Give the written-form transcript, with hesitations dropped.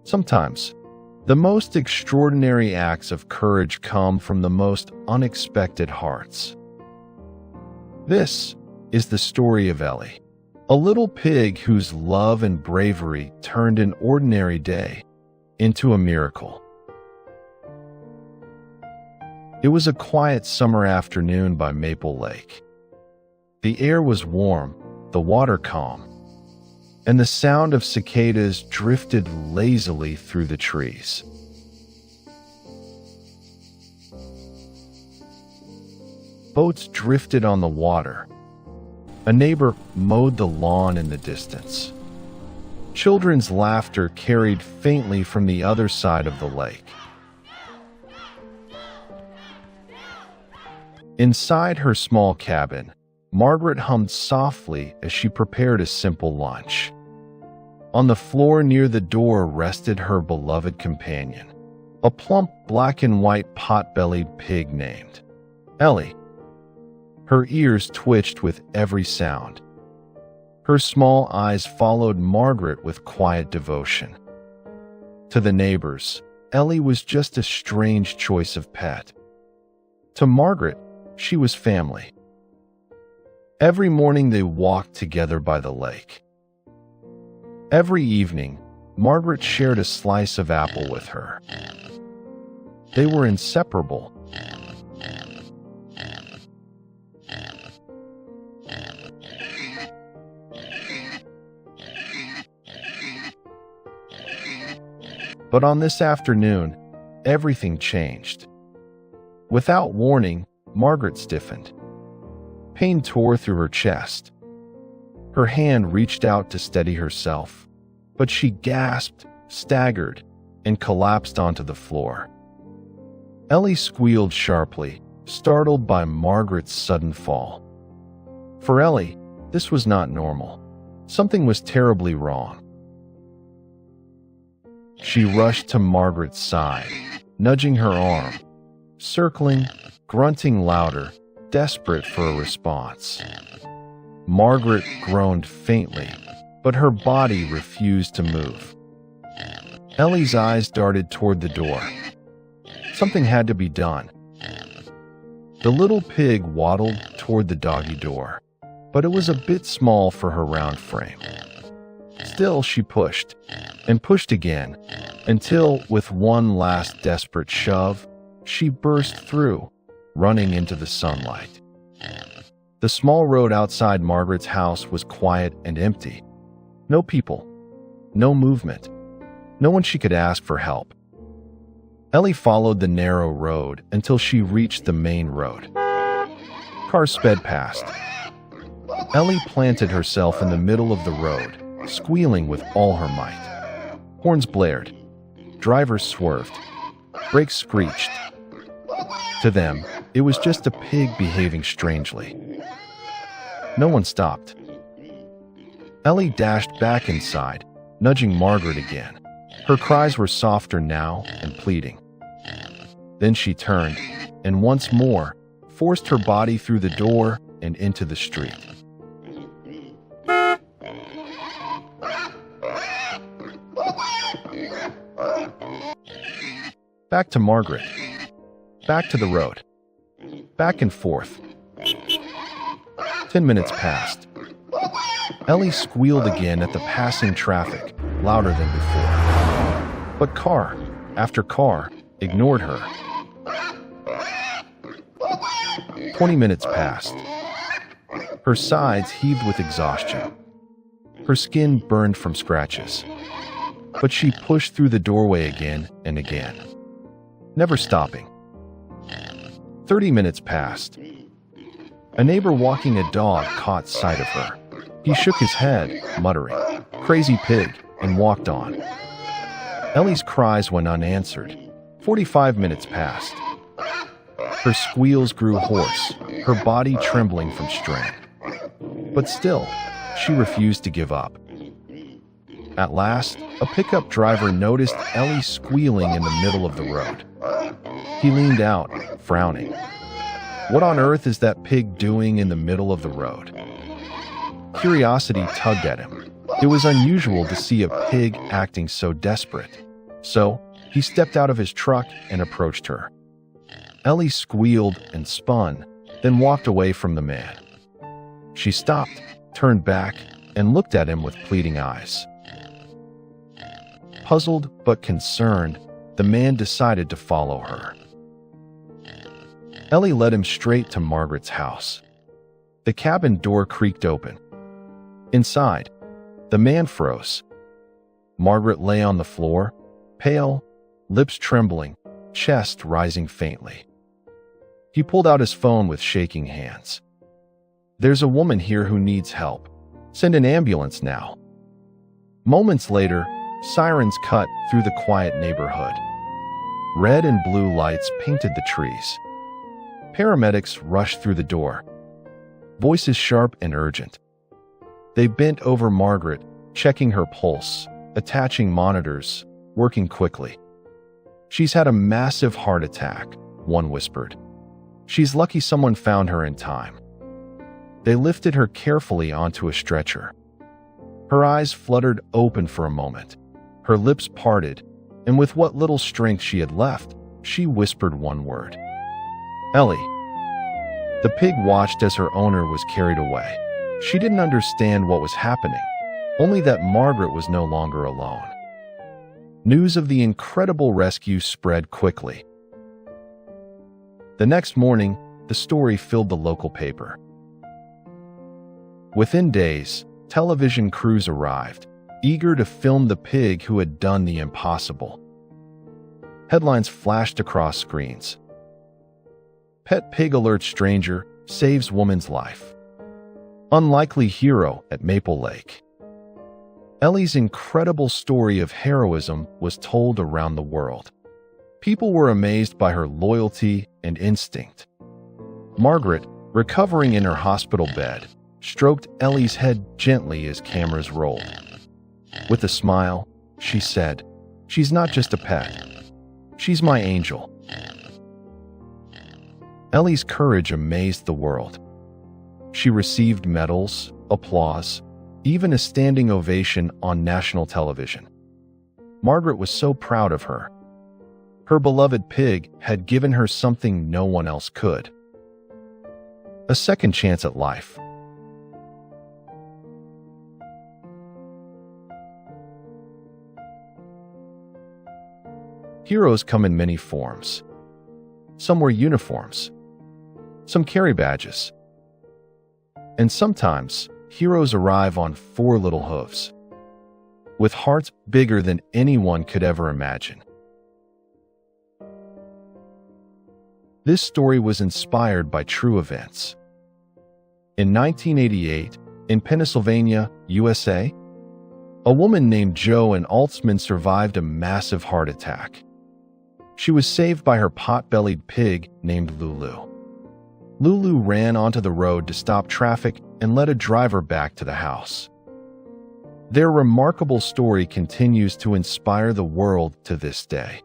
Sometimes, the most extraordinary acts of courage come from the most unexpected hearts. This is the story of Ellie, a little pig whose love and bravery turned an ordinary day into a miracle. It was a quiet summer afternoon by Maple Lake. The air was warm, the water calm, and the sound of cicadas drifted lazily through the trees. Boats drifted on the water. A neighbor mowed the lawn in the distance. Children's laughter carried faintly from the other side of the lake. Inside her small cabin, Margaret hummed softly as she prepared a simple lunch. On the floor near the door rested her beloved companion, a plump black and white pot-bellied pig named Ellie. Her ears twitched with every sound. Her small eyes followed Margaret with quiet devotion. To the neighbors, Ellie was just a strange choice of pet. To Margaret, she was family. Every morning they walked together by the lake. Every evening, Margaret shared a slice of apple with her. They were inseparable. But on this afternoon, everything changed. Without warning, Margaret stiffened. Pain tore through her chest. Her hand reached out to steady herself, but she gasped, staggered, and collapsed onto the floor. Ellie squealed sharply, startled by Margaret's sudden fall. For Ellie, this was not normal. Something was terribly wrong. She rushed to Margaret's side, nudging her arm, circling, grunting louder, desperate for a response. Margaret groaned faintly, but her body refused to move. Ellie's eyes darted toward the door. Something had to be done. The little pig waddled toward the doggy door, but it was a bit small for her round frame. Still, she pushed, and pushed again, until, with one last desperate shove, she burst through, running into the sunlight. The small road outside Margaret's house was quiet and empty. No people, no movement, no one she could ask for help. Ellie followed the narrow road until she reached the main road. Cars sped past. Ellie planted herself in the middle of the road, squealing with all her might. Horns blared. Drivers swerved. Brakes screeched. To them, it was just a pig behaving strangely. No one stopped. Ellie dashed back inside, nudging Margaret again. Her cries were softer now and pleading. Then she turned, and once more, forced her body through the door and into the street. Back to Margaret. Back to the road. Back and forth. 10 minutes passed. Ellie squealed again at the passing traffic, louder than before. But car after car ignored her. 20 minutes passed. Her sides heaved with exhaustion. Her skin burned from scratches. But she pushed through the doorway again and again, never stopping. 30 minutes passed. A neighbor walking a dog caught sight of her. He shook his head, muttering, "Crazy pig," and walked on. Ellie's cries went unanswered. 45 minutes passed. Her squeals grew hoarse, her body trembling from strain. But still, she refused to give up. At last, a pickup driver noticed Ellie squealing in the middle of the road. He leaned out, frowning. What on earth is that pig doing in the middle of the road? Curiosity tugged at him. It was unusual to see a pig acting so desperate. So, he stepped out of his truck and approached her. Ellie squealed and spun, then walked away from the man. She stopped, turned back, and looked at him with pleading eyes. Puzzled but concerned, the man decided to follow her. Ellie led him straight to Margaret's house. The cabin door creaked open. Inside, the man froze. Margaret lay on the floor, pale, lips trembling, chest rising faintly. He pulled out his phone with shaking hands. "There's a woman here who needs help. Send an ambulance now." Moments later, sirens cut through the quiet neighborhood. Red and blue lights painted the trees. Paramedics rushed through the door, voices sharp and urgent. They bent over Margaret, checking her pulse, attaching monitors, working quickly. "She's had a massive heart attack," one whispered. "She's lucky someone found her in time." They lifted her carefully onto a stretcher. Her eyes fluttered open for a moment. Her lips parted, and with what little strength she had left, she whispered one word. "Ellie." The pig watched as her owner was carried away. She didn't understand what was happening, only that Margaret was no longer alone. News of the incredible rescue spread quickly. The next morning, the story filled the local paper. Within days, television crews arrived, eager to film the pig who had done the impossible. Headlines flashed across screens. "Pet pig alerts stranger, saves woman's life." "Unlikely hero at Maple Lake." Ellie's incredible story of heroism was told around the world. People were amazed by her loyalty and instinct. Margaret, recovering in her hospital bed, stroked Ellie's head gently as cameras rolled. With a smile, she said, "She's not just a pet. She's my angel." Ellie's courage amazed the world. She received medals, applause, even a standing ovation on national television. Margaret was so proud of her. Her beloved pig had given her something no one else could. A second chance at life. Heroes come in many forms. Some wear uniforms. Some carry badges. And sometimes, heroes arrive on 4 little hooves, with hearts bigger than anyone could ever imagine. This story was inspired by true events. In 1988, in Pennsylvania, USA, a woman named Joan Altsman survived a massive heart attack. She was saved by her pot-bellied pig named Lulu. Lulu ran onto the road to stop traffic and led a driver back to the house. Their remarkable story continues to inspire the world to this day.